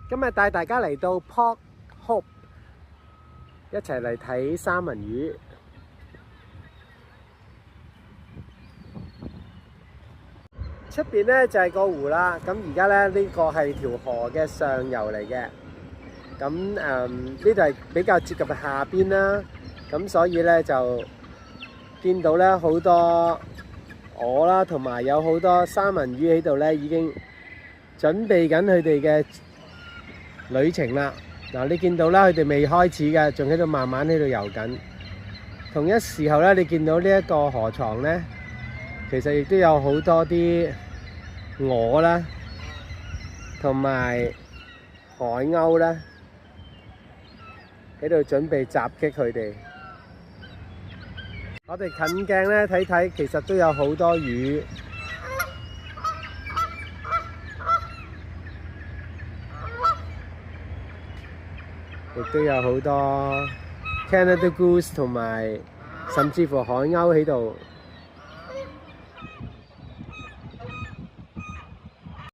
今日帶大家嚟到 Port Hope， 一齊嚟睇三文魚。出邊呢就係個湖啦，咁而家呢個係條河嘅上游嚟嘅。咁呢度係比較接近下邊啦，咁所以呢就見到呢好多鵝啦，同埋有好多三文魚喺度呢，已經準備緊佢哋嘅旅程啦。嗱，你見到啦，佢哋未開始嘅，仲喺度慢慢喺度游緊。同一時候咧，你見到呢一個河床咧，其實亦都有好多啲鵝啦，同埋海鷗啦，喺度準備襲擊佢哋。我哋近鏡咧睇睇，其實都有好多魚。亦都有好多 Canada Goose 同埋甚至乎海鷗喺度。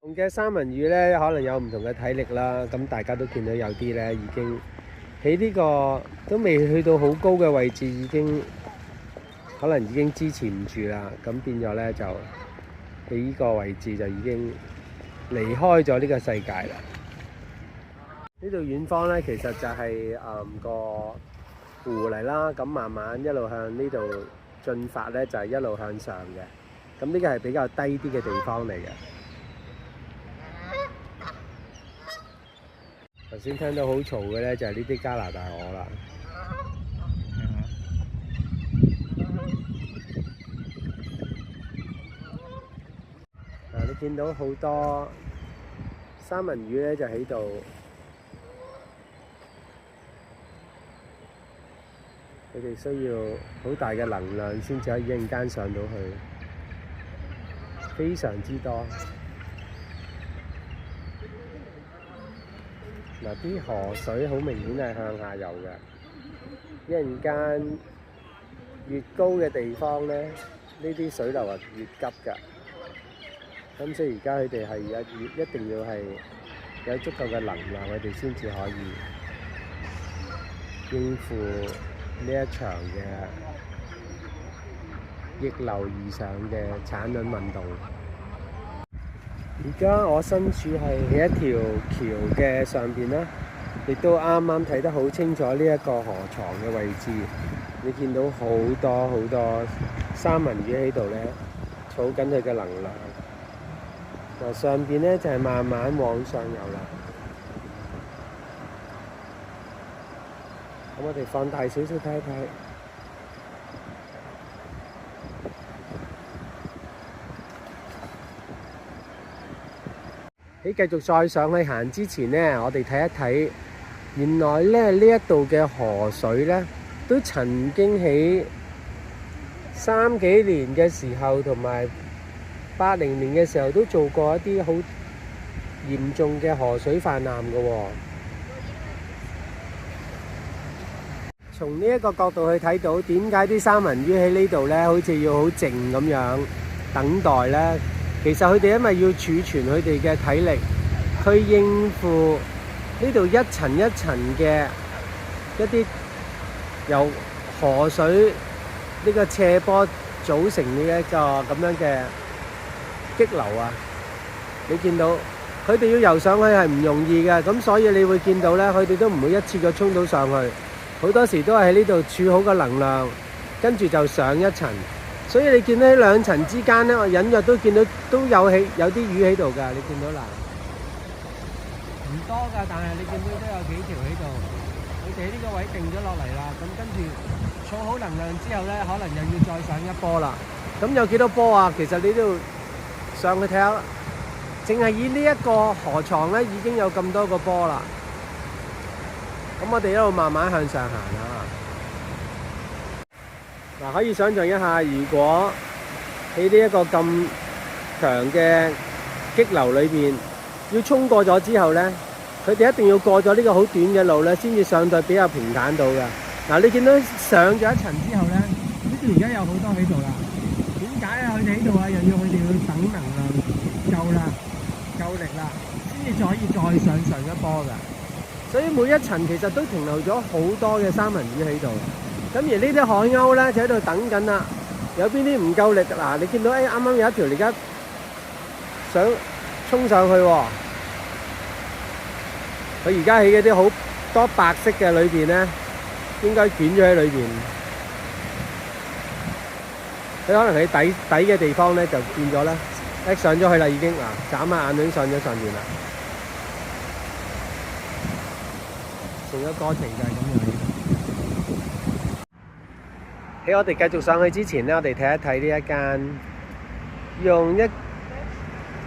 唔同嘅三文魚咧，可能有唔同嘅體力啦。咁大家都見到有啲咧已經喺呢個都未去到好高嘅位置，已經可能已經支持唔住啦。咁變咗咧就喺呢個位置就已經離開咗呢個世界啦。呢度遠方咧，其實就係個湖嚟啦。咁慢慢一路向呢度進發咧，就係一路向上嘅。咁呢個係比較低啲嘅地方嚟嘅。頭先聽到好嘈嘅咧，就係呢啲加拿大鵝啦。你見到好多三文魚咧，就喺度。佢哋需要好大嘅能量先至可以一陣間上到去，非常之多。嗱，啲河水好明顯係向下游嘅，一陣間越高嘅地方咧，呢啲水流係越急㗎。咁所以而家佢哋係一定要係有足夠嘅能量，佢哋先至可以應付呢一場嘅逆流而上嘅產卵運動。而家我身處係喺一條橋嘅上邊啦，亦都啱啱睇得好清楚呢一個河床嘅位置。你見到好多好多三文魚喺度咧，儲緊佢嘅能量。嗱，上邊咧就係慢慢往上游啦。咁我哋放大少少睇一睇。喺繼續再上去行之前呢，我哋睇一睇，原來咧呢一度嘅河水咧，都曾經喺30幾年嘅時候，同埋80年嘅時候，都做過一啲好嚴重嘅河水泛濫嘅喎。從呢一個角度去睇到，點解啲三文魚喺呢度呢，好似要好靜咁樣等待呢？其實佢哋因為要儲存佢哋嘅體力，去應付呢度一層一層嘅一啲由河水呢個斜坡組成呢一個咁樣嘅激流啊！你見到佢哋要游上去係唔容易嘅，咁所以你會見到呢，佢哋都唔會一次過衝到上去。好多時都係喺呢度儲好個能量，跟住就上一層。所以你見到喺兩層之間咧，我隱約都見到都有啲魚喺度㗎。你見到嗱，唔多㗎，但係你見到都有幾條喺度。佢哋喺呢個位定咗落嚟啦。咁跟住儲好能量之後咧，可能又要再上一波啦。咁有幾多波啊？其實你都要上去睇下，淨係以呢一個河床咧，已經有咁多個波啦。咁我哋一路慢慢向上行啦。嗱，可以想象一下，如果喺呢一個咁強嘅激流裏邊，要衝過咗之後咧，佢哋一定要過咗呢個好短嘅路咧，先至上到比較平坦到嘅。嗱，你見到上咗一層之後咧，呢度而家有好多喺度啦。點解啊？佢哋喺度啊，又要佢哋要等能量夠啦，夠力啦，先至可以再上一波㗎。所以每一層其實都停留咗好多嘅三文魚喺度。咁而呢啲海鷗咧就喺度等緊啦。有邊啲唔夠力嗱？你見到啱啱有一條而家想衝上去喎。佢而家喺嗰啲好多白色嘅裏邊咧，應該捲咗喺裏邊。佢可能喺底嘅地方咧就變咗啦，上咗去啦已經嗱，眨下眼已經上咗上面啦。成個過程就係咁樣。喺我哋繼續上去之前咧，我哋睇一睇呢一間用一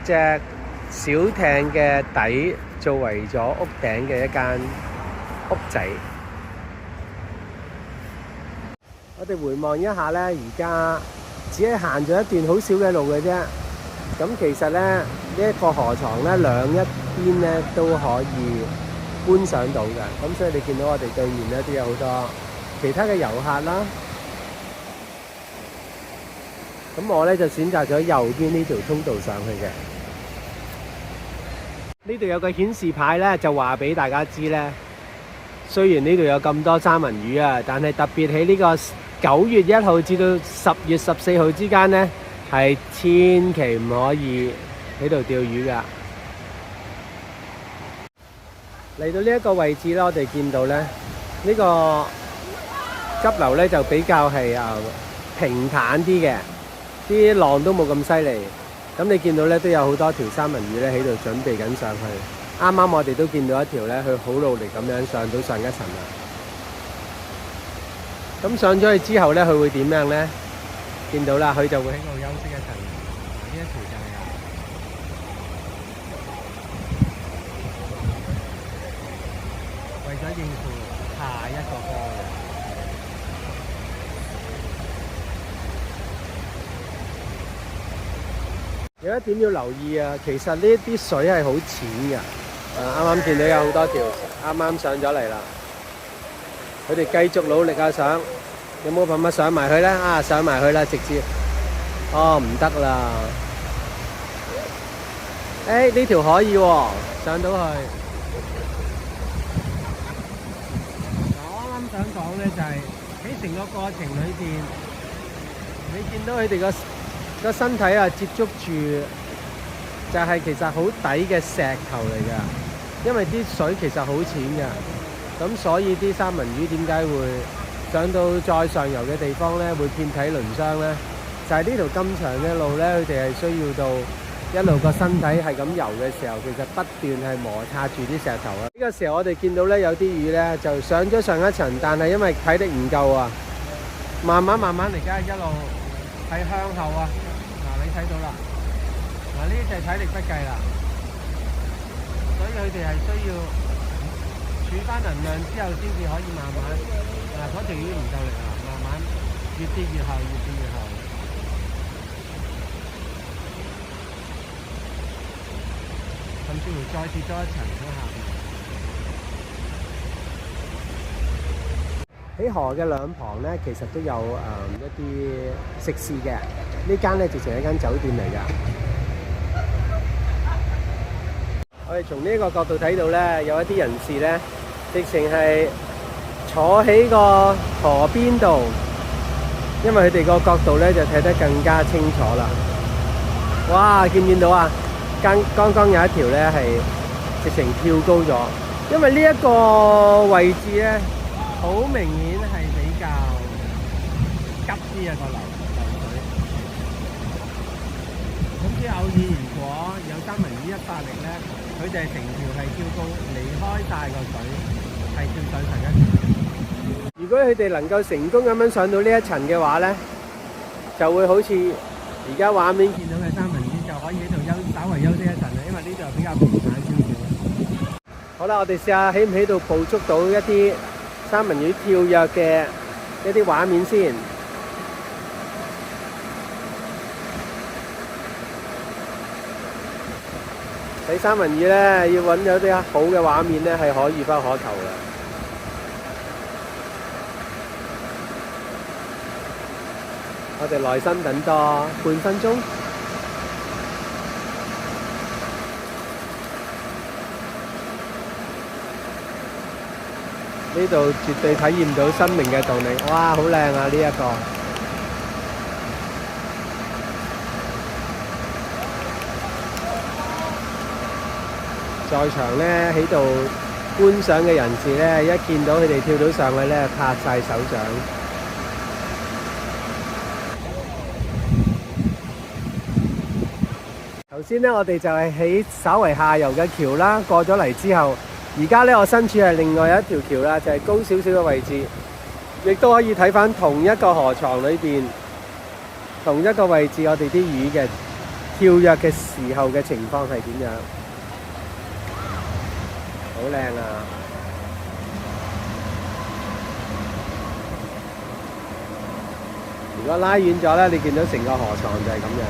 隻小艇嘅底作為咗屋頂嘅一間屋仔。我哋回望一下咧，而家只係行咗一段好少嘅路嘅啫。咁其實咧，呢一個河床咧，兩一邊咧都可以觀賞到嘅。咁所以你見到我哋對面咧都有好多其他嘅遊客啦。咁我咧就選擇咗右邊呢條通道上去嘅。呢度有個顯示牌咧，就話俾大家知咧，雖然呢度有咁多三文魚啊，但係特別喺呢個9月1號至到10月14號之間咧，係千祈唔可以喺度釣魚噶。嚟到呢一個位置咧，我哋見到咧呢個急流咧就比較係平坦啲嘅，啲浪都冇咁犀利。咁你見到咧都有好多條三文魚咧喺度準備緊上去。啱啱我哋都見到一條咧，佢好努力咁樣上到上一層啦。咁上咗去之後咧，佢會點樣咧？見到啦，佢就會喺度休息一陣。呢一條就係為咗應付下一個波嘅。有一點要留意啊，其實呢啲水係好淺㗎。啱啱見到有好多條啱啱上咗嚟啦。佢哋繼續努力啊！上有冇辦法上埋去咧？上埋去啦，直接唔得啦！呢條可以喎，上到去。我啱啱想講咧，就係喺成個過程裏邊，你見到佢哋個身體接觸住，就係其實好底嘅石頭嚟㗎，因為啲水其實好淺㗎。咁所以啲三文魚點解會上到再上游嘅地方咧，會遍體鱗傷咧？就係呢條咁長嘅路咧，佢哋係需要到一路個身體係咁游嘅時候，其實不斷係摩擦住啲石頭啊！呢個時候我哋見到咧有啲魚咧就上咗上一層，但係因為體力唔夠啊，慢慢嚟家一路係向後啊！你睇到啦，呢就係體力不繼啦，所以佢哋係需要儲翻能量之後，先至可以慢慢嗰條魚唔夠力啦，慢慢越跌越後，越跌越後，甚至乎再跌多一層喺下邊。喺河嘅兩旁咧，其實都有一啲食肆嘅。呢間咧直情係一間酒店嚟㗎。我哋從呢個角度睇到咧，有一啲人士咧，直情係坐喺個河邊度，因為佢哋個角度咧就睇得更加清楚啦。哇！見唔見到啊？剛剛有一條咧係直情跳高咗，因為呢一個位置咧好明顯係比較急啲個流水。咁之後偶爾如果有三文魚一發力咧，佢哋成條係跳高離開晒個水，係跳上層一層。如果佢哋能夠成功咁樣上到呢一層嘅話咧，就會好似而家畫面見到嘅三文魚，就可以喺度稍為休息一陣啦，因為呢度比較平坦少少。好啦，我哋試下喺唔喺度捕捉到一啲三文魚跳躍嘅一啲畫面先。睇三文魚咧，要揾有啲好嘅畫面咧，係可遇不可求嘅。我哋耐心等多半分鐘。呢度絕對體驗到生命嘅動力。哇，好靚啊！呢一個在場咧喺度觀賞嘅人士咧，一見到佢哋跳到上去咧，拍晒手掌。頭先咧，我哋就係喺稍為下游嘅橋啦，過咗嚟之後。而家咧，我身處係另外一條橋啦，就係高少少嘅位置，亦都可以睇返同一個河床裏邊，同一個位置，我哋啲魚嘅跳躍嘅時候嘅情況係點樣？好靚啊！如果拉遠咗咧，你見到成個河床就係咁樣。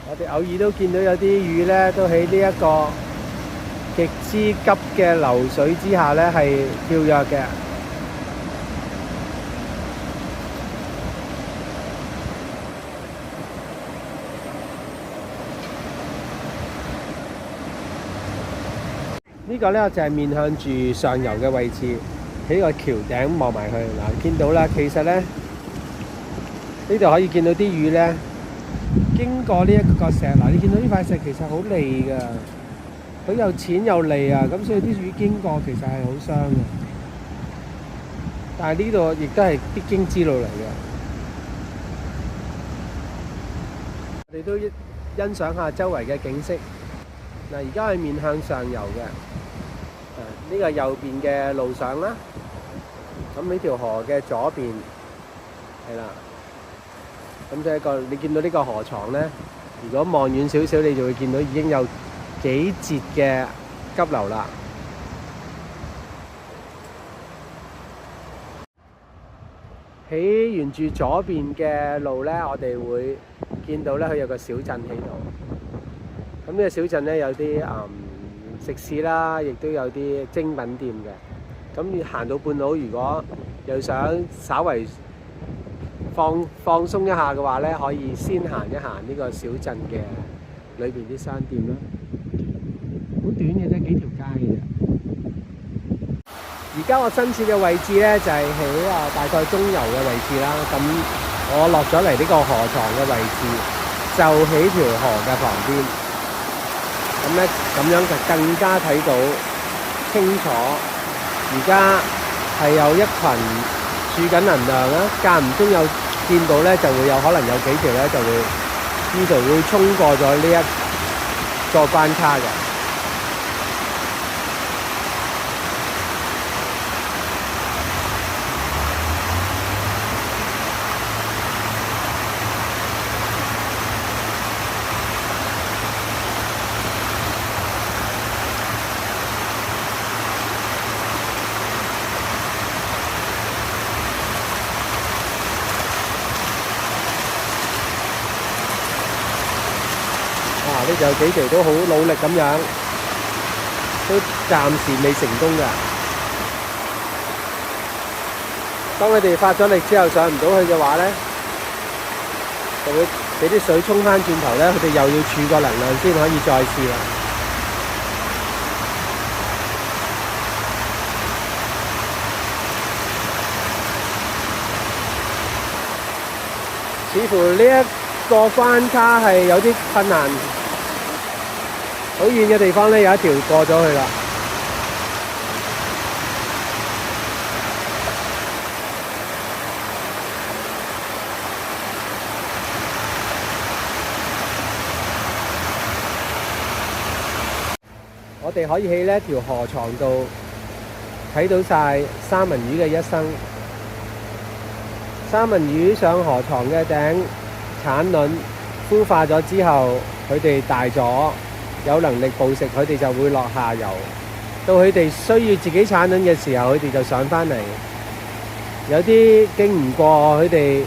我哋偶爾都見到有啲魚咧，都喺呢一個極之急嘅流水之下咧，係跳躍嘅。呢個咧就係面向住上游嘅位置，喺個橋頂望埋去嗱，見到啦。其實咧，呢度可以見到啲魚咧。經過呢一個石嗱，你見到呢塊石其實好利㗎，佢又淺又利啊，咁所以啲魚經過其實係好傷嘅。但係呢度亦都係必經之路嚟嘅。我哋都欣賞下周圍嘅景色。嗱，而家係面向上游嘅，呢個右邊嘅路上啦。咁呢條河嘅左邊係啦。咁就一個，你見到呢個河床咧，如果望遠少少，你就會見到已經有幾節嘅急流啦。喺沿住左邊嘅路咧，我哋會見到咧，佢有個小鎮喺度。咁呢個小鎮咧有啲食肆啦，亦都有啲精品店嘅。咁行到半路，如果又想稍為放鬆一下嘅話咧，可以先行一行呢個小鎮嘅裏邊啲商店啦。好短嘅啫，幾條街嘅啫。而家我身處嘅位置咧，就係喺大概中游嘅位置啦。咁我落咗嚟呢個河床嘅位置，就喺條河嘅旁邊。咁咧，咁樣就更加睇到清楚。而家係有一群儲緊能量啦，間唔中有見到咧，就會有可能有幾條咧就會呢度會衝過咗呢一個關卡嘅。呢就有幾條都好努力咁樣，都暫時未成功嘅。當佢哋發咗力之後上唔到去嘅話咧，就會俾啲水沖翻轉頭咧，佢哋又要儲個能量先可以再試啦。似乎呢一個關卡係有啲困難。好遠嘅地方咧，有一條過咗去啦。我哋可以喺呢一條河床度睇到晒三文魚嘅一生。三文魚上河床嘅頂產卵，孵化咗之後，佢哋大咗。有能力捕食，佢哋就會落下游。到佢哋需要自己產卵嘅時候，佢哋就上返嚟。有啲經唔過佢哋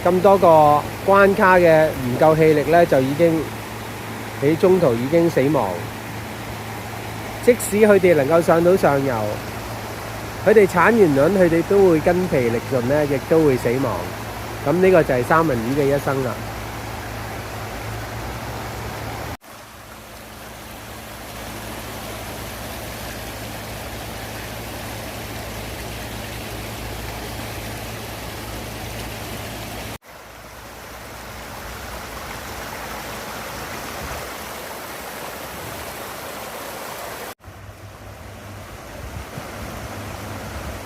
咁多個關卡嘅唔夠氣力咧，就已經喺中途已經死亡。即使佢哋能夠上到上游，佢哋產完卵，佢哋都會筋疲力盡咧，亦都會死亡。咁呢個就係三文魚嘅一生啦。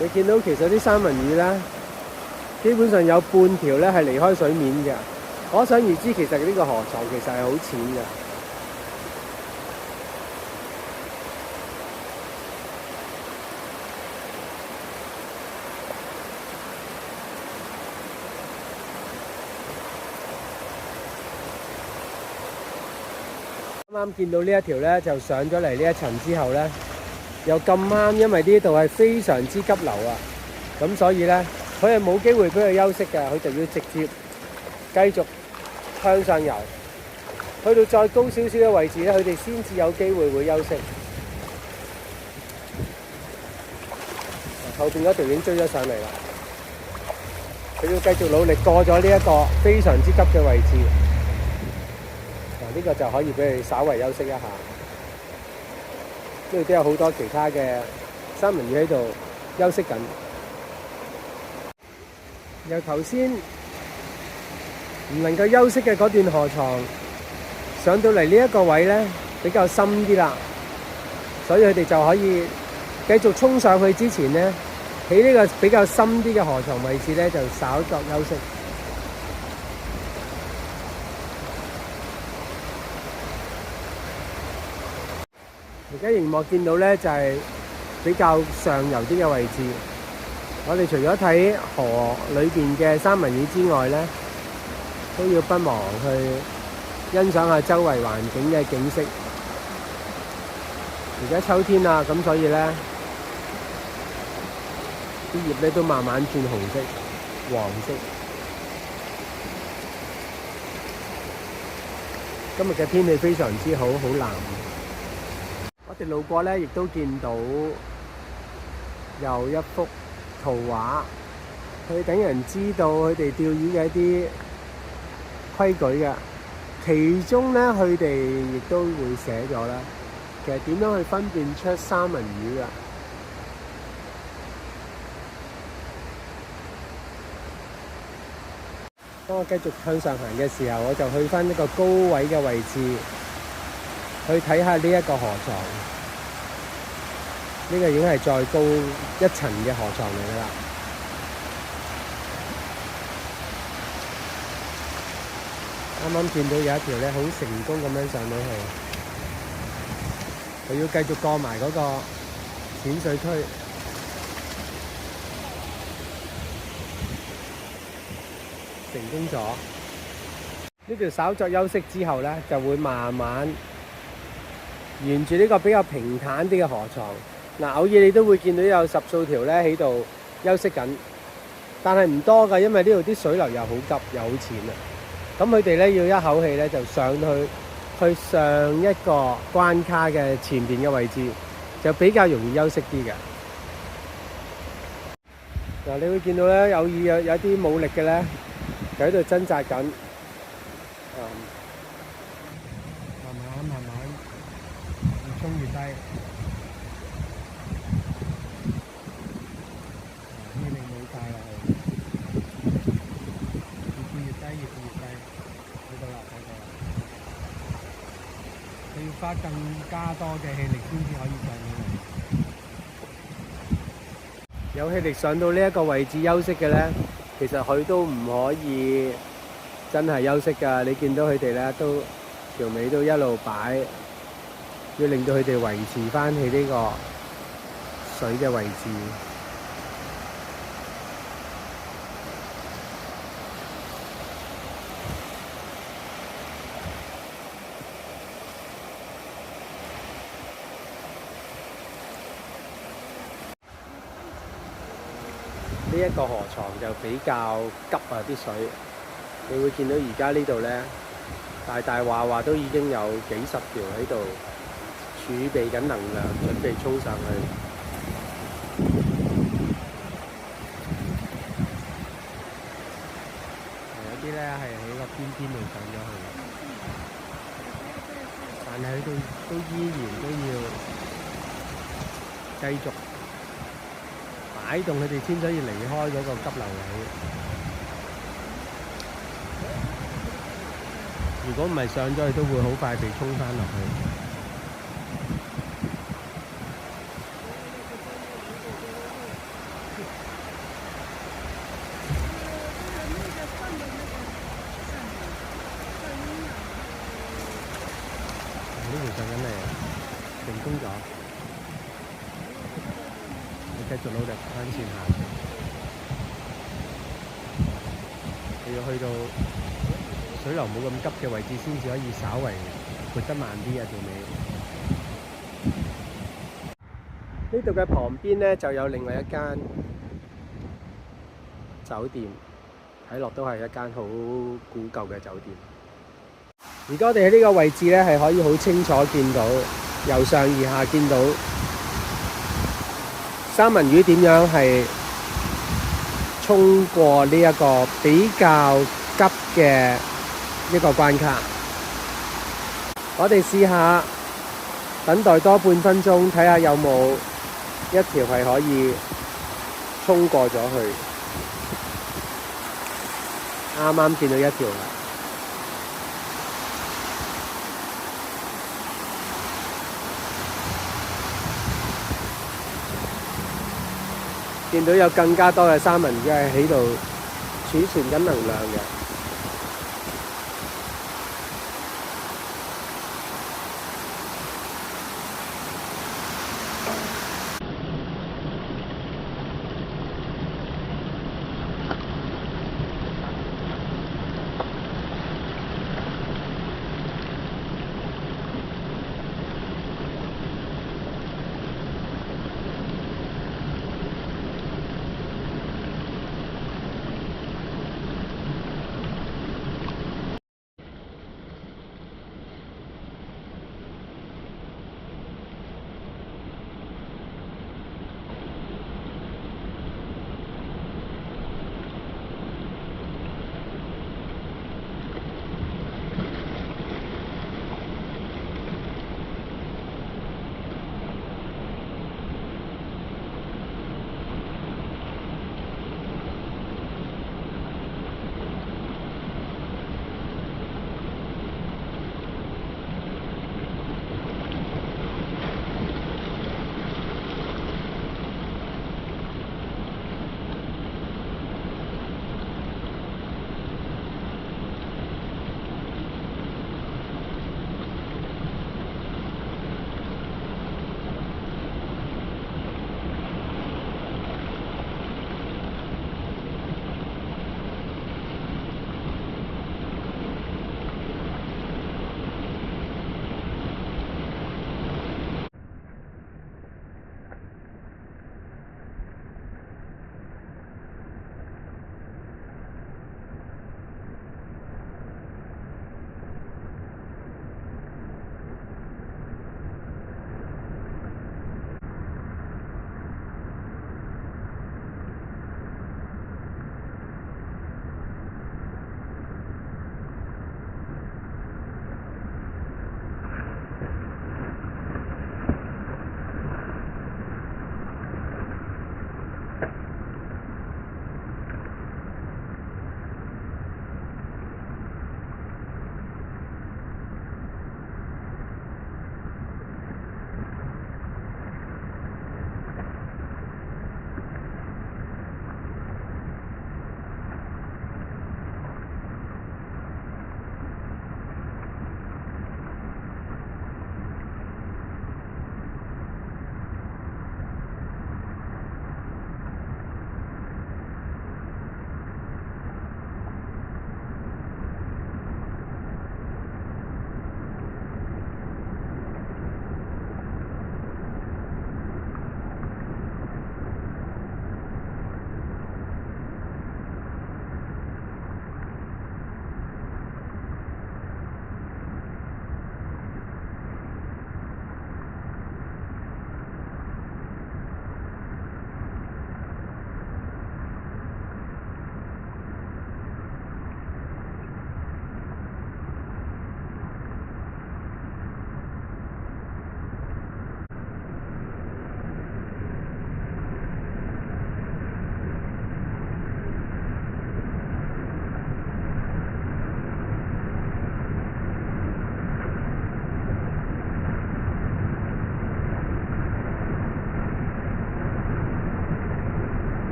你見到其實啲三文魚咧，基本上有半條咧係離開水面嘅，可想而知其實呢個河床其實係好淺嘅。啱啱見到呢一條咧，就上咗嚟呢一層之後咧，又咁啱，因為呢度係非常之急流啊，咁所以咧，佢係冇機會俾佢休息嘅，佢就要直接繼續向上游，去到再高少少嘅位置咧，佢哋先至有機會會休息。後邊嗰條已經追咗上嚟啦，佢要繼續努力過咗呢一個非常之急嘅位置。呢個就可以俾佢稍為休息一下。呢度都有好多其他嘅三文魚喺度休息緊。由頭先唔能夠休息嘅嗰段河床，上到嚟呢一個位咧比較深啲啦，所以佢哋就可以繼續衝上去之前咧，喺呢個比較深啲嘅河床位置咧，就稍作休息。而家熒幕見到咧就係比較上游啲嘅位置。我哋除咗睇河裏邊嘅三文魚之外咧，都要不忘去欣賞下周圍環境嘅景色。而家秋天啦，咁所以咧啲葉咧都慢慢轉紅色、黃色。今日嘅天氣非常之好，好藍。我哋路過咧，亦都見到有一幅圖畫，去等人知道佢哋釣魚嘅一啲規矩嘅。其中咧，佢哋亦都會寫咗啦，其實點樣去分辨出三文魚嘅。當我繼續向上行嘅時候，我就去返一個高位嘅位置。去睇下呢一個河床，呢個已經係再高一層嘅河床嚟㗎啦。啱啱見到有一條咧，好成功咁樣上到去，佢要繼續過埋嗰個淺水區，成功咗。呢條稍作休息之後咧，就會慢慢沿住呢個比較平坦啲嘅河床，偶爾你都會見到有十數條咧喺度休息緊，但係唔多㗎，因為呢度啲水流又好急又好淺啊。咁佢哋咧要一口氣咧就上去上一個關卡嘅前邊嘅位置，就比較容易休息啲嘅。你會見到咧有啲冇力嘅咧，就喺度掙扎緊。慢慢越衝越低，氣力冇晒落去，越跌越低，越跌越低，睇到啦，佢要花更加多嘅氣力先至可以上到嚟。有氣力上到呢一個位置休息嘅咧，其實佢都唔可以真係休息㗎。你見到佢哋咧都條尾都一路擺。要令到佢哋維持返喺呢個水嘅位置。呢一個河床就比較急啊！啲水，你會見到而家呢度咧，大話都已經有幾十條喺度。儲備緊能量，準備衝上去。有啲咧係喺個邊度上咗去，但係佢哋都依然都要繼續擺動佢哋先可以離開嗰個急流位。如果唔係上咗去，都會好快被衝返落去。條上緊嚟，成功咗。你繼續努力向前行，你要去到水流冇咁急嘅位置，先至可以稍為撥得慢啲啊條尾。呢度嘅旁邊呢，就有另外一間酒店，睇落都係一間好古舊嘅酒店。而家我哋喺呢個位置呢，係可以好清楚見到，由上而下見到三文魚點樣係衝過呢一個比較急嘅一個關卡。我哋試下等待多半分鐘，睇下有冇一條係可以衝過咗去。啱啱見到一條啦，見到有更加多嘅三文魚係喺度儲存緊能量嘅。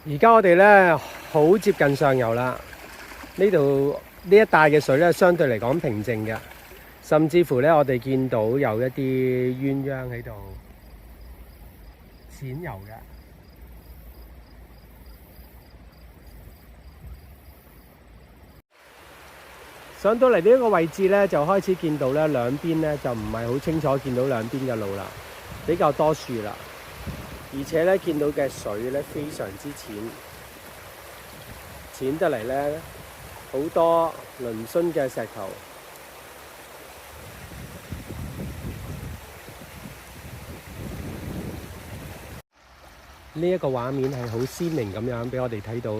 而家我哋咧好接近上游啦，呢度呢一帶嘅水咧相對嚟講平靜嘅，甚至乎咧我哋見到有一啲鴛鴦喺度淺游嘅。上到嚟呢一個位置咧，就開始見到咧兩邊咧就唔係好清楚見到兩邊嘅路啦，比較多樹啦，而且咧見到嘅水咧非常之淺，淺得嚟咧好多嶙峋嘅石頭。呢一個畫面係好鮮明咁樣俾我哋睇到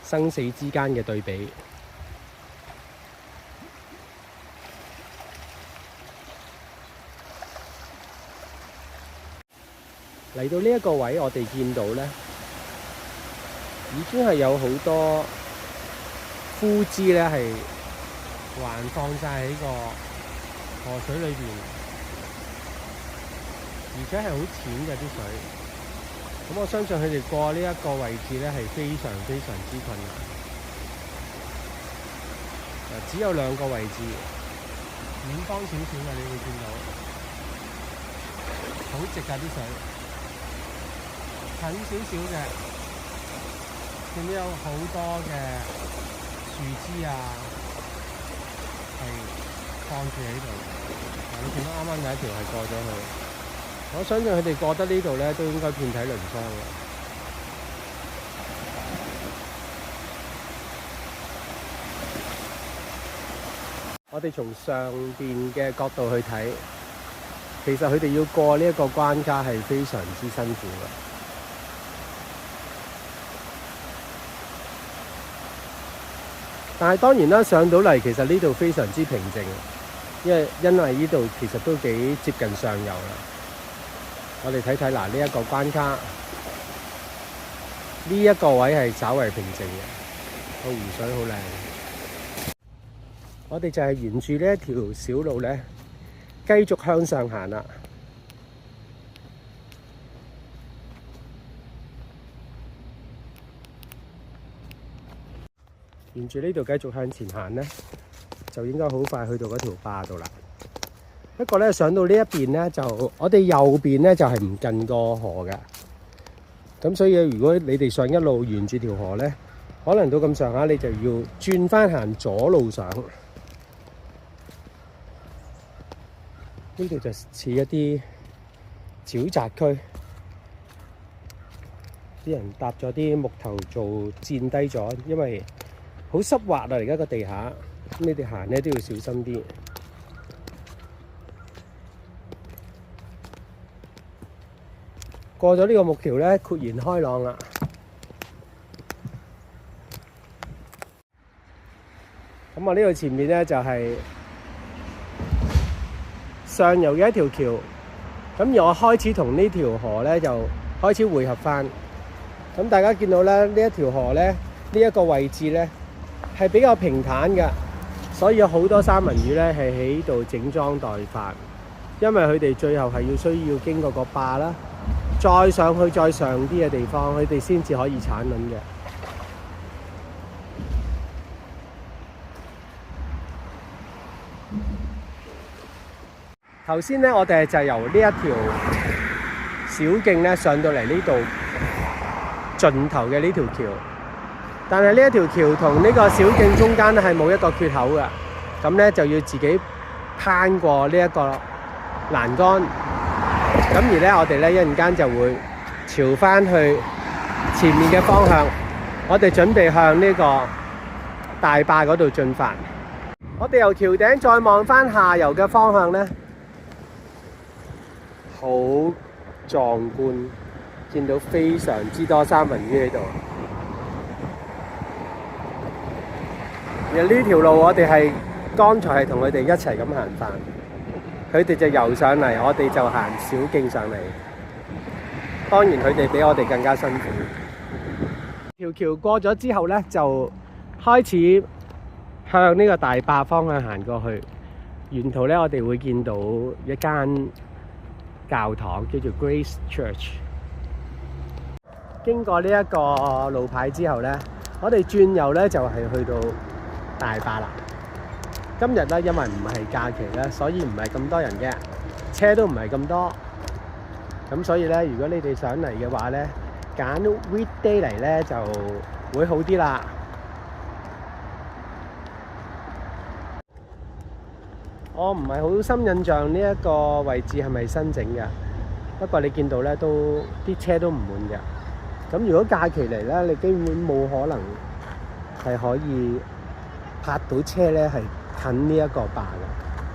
生死之間嘅對比。嚟到呢一個位，我哋見到咧，已經係有好多枯枝咧，係橫放晒喺個河水裏邊，而且係好淺嘅啲水。咁我相信佢哋過呢一個位置咧，係非常非常之困難。只有兩個位置，遠方少少嘅，你會見到好直㗎啲水。近少少嘅，見到有好多嘅樹枝啊，係放住喺度。你見到啱啱有一條係過咗去，我相信佢哋過得呢度咧，都應該遍體鱗傷嘅。我哋從上邊嘅角度去睇，其實佢哋要過呢一個關卡係非常之辛苦嘅。但係當然啦，上到嚟其實呢度非常之平靜，因為呢度其實都幾接近上游啦。我哋睇睇嗱，呢一個關卡，呢一個位係稍為平靜嘅，個湖水好靚。我哋就係沿住呢一條小路咧，繼續向上行啦。沿住呢度繼續向前行咧，就應該好快去到嗰條壩度啦。不過咧，上到呢一邊咧，就我哋右邊咧就係唔近個河嘅。咁所以如果你哋想一路沿住條河咧，可能到咁上下，你就要轉翻行左路上。呢度就似一啲沼澤區，啲人搭咗啲木頭做墊低咗，因為好濕滑啊！而家個地下，咁你哋行咧都要小心啲。過咗呢個木橋咧，豁然開朗啦。咁我呢度前面咧就係上游嘅一條橋，咁而我開始同呢條河咧就開始匯合翻。咁大家見到咧呢一條河咧呢一個位置咧係比較平坦嘅，所以有好多三文魚咧係喺度整裝待發，因為佢哋最後係需要經過個壩啦，再上去再上啲嘅地方，佢哋先至可以產卵嘅。頭先咧，我哋就由呢一條小徑咧上到嚟呢度盡頭嘅呢條橋，但係呢一條橋同呢個小徑中間咧係冇一個缺口嘅，咁咧就要自己攀過呢一個欄杆。咁而咧，我哋咧一陣間就會朝翻去前面嘅方向，我哋準備向呢個大壩嗰度進發。我哋由橋頂再望翻下游嘅方向咧，好壯觀，見到非常之多三文魚喺度。而呢條路我哋係剛才係同佢哋一齊咁行返，佢哋就游上嚟，我哋就行小徑上嚟。當然佢哋比我哋更加辛苦。條橋過咗之後咧，就開始向呢個大壩方向行過去。沿途咧，我哋會見到一間教堂叫做 Grace Church。經過呢一個路牌之後咧，我哋轉右咧就係去到大壩啦。今日咧因為唔係假期咧，所以唔係咁多人嘅，車都唔係咁多。咁所以咧，如果你哋想嚟嘅話咧，揀 weekday 嚟咧就會好啲啦。我唔係好深印象呢一個位置係咪新整嘅，不過你見到咧都啲車都唔滿嘅。咁如果假期嚟咧，你基本冇可能係可以泊到車咧係近呢一個壩嘅。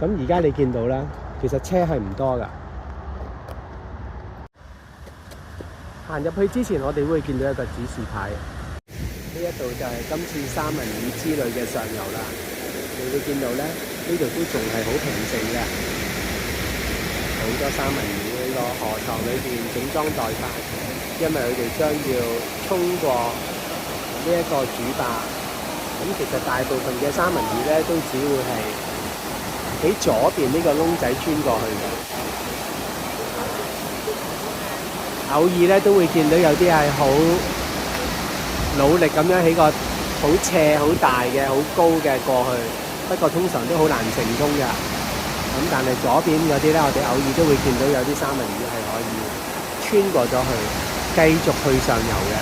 咁而家你見到啦，其實車係唔多噶。行入去之前，我哋會見到一個指示牌，呢一度就係今次三文魚之旅嘅上游啦。你會見到咧，呢度都仲係好平靜嘅，好多三文魚喺個河床裏邊整裝待發，因為佢哋將要衝過呢一個主壩。咁其實大部分嘅三文魚咧，都只會係喺左邊呢個窿仔穿過去嘅。偶爾咧都會見到有啲係好努力咁樣起個好斜、好大嘅、好高嘅過去。不過通常都好難成功嘅，咁但係左邊嗰啲咧，我哋偶爾都會見到有啲三文魚係可以穿過咗去，繼續去上游嘅。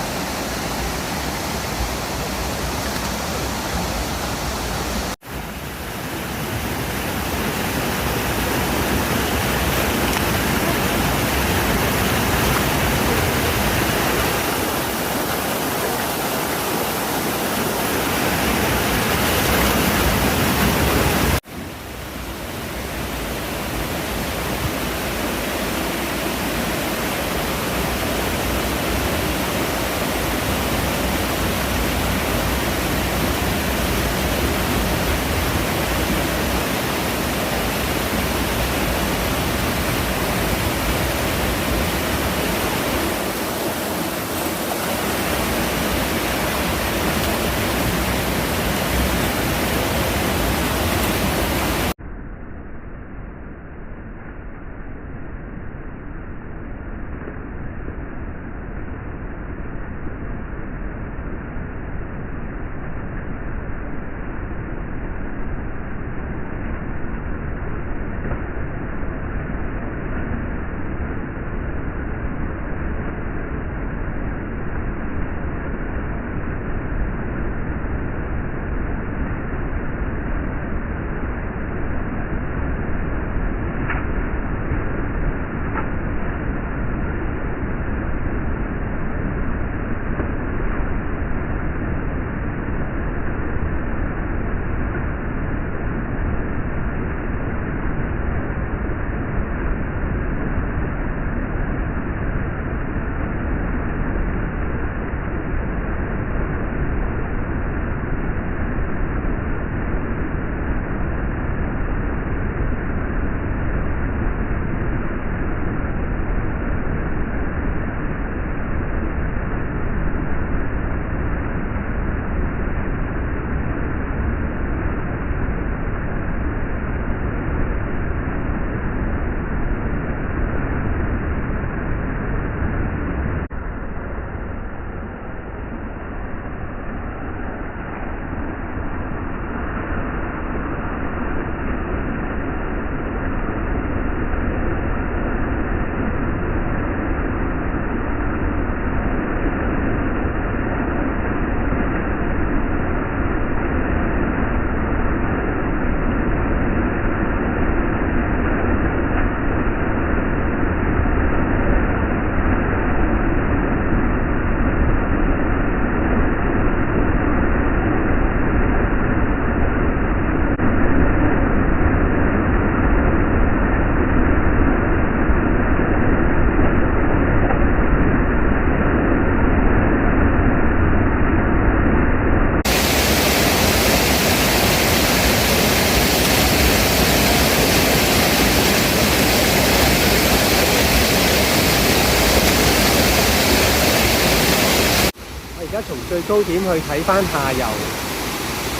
而家從最高點去睇翻下游，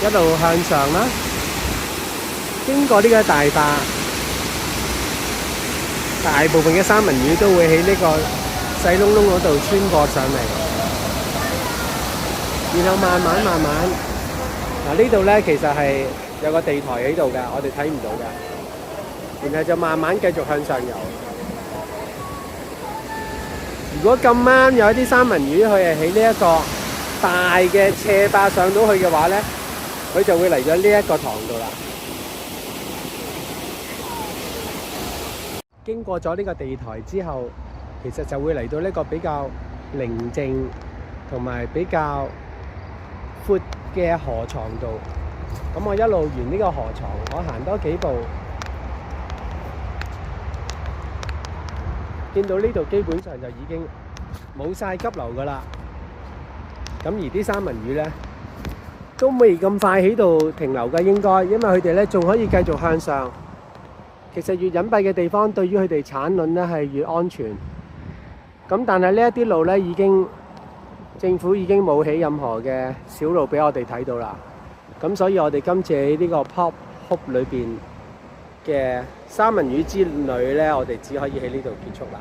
一路向上啦，經過呢個大壩，大部分嘅三文魚都會喺呢個細窿窿嗰度穿過上嚟，然後慢慢嗱呢度咧其實係有個地台喺度嘅，我哋睇唔到嘅，然後就慢慢繼續向上游。如果咁啱有一啲三文魚佢係喺呢一個大嘅斜壩上到去嘅話咧，佢就會嚟咗呢一個塘度啦。經過咗呢個地台之後，其實就會嚟到呢個比較寧靜同埋比較闊嘅河床度。咁我一路沿呢個河床，我行多幾步，見到呢度基本上就已經冇晒急流噶啦。咁而啲三文魚咧都未咁快喺度停留嘅，應該，因為佢哋咧仲可以繼續向上。其實越隱蔽嘅地方，對於佢哋產卵咧係越安全。咁但係呢一啲路咧政府已經冇起任何嘅小路俾我哋睇到啦。咁所以我哋今次喺呢個 Port Hope 裏邊嘅三文魚之旅咧，我哋只可以喺呢度結束啦。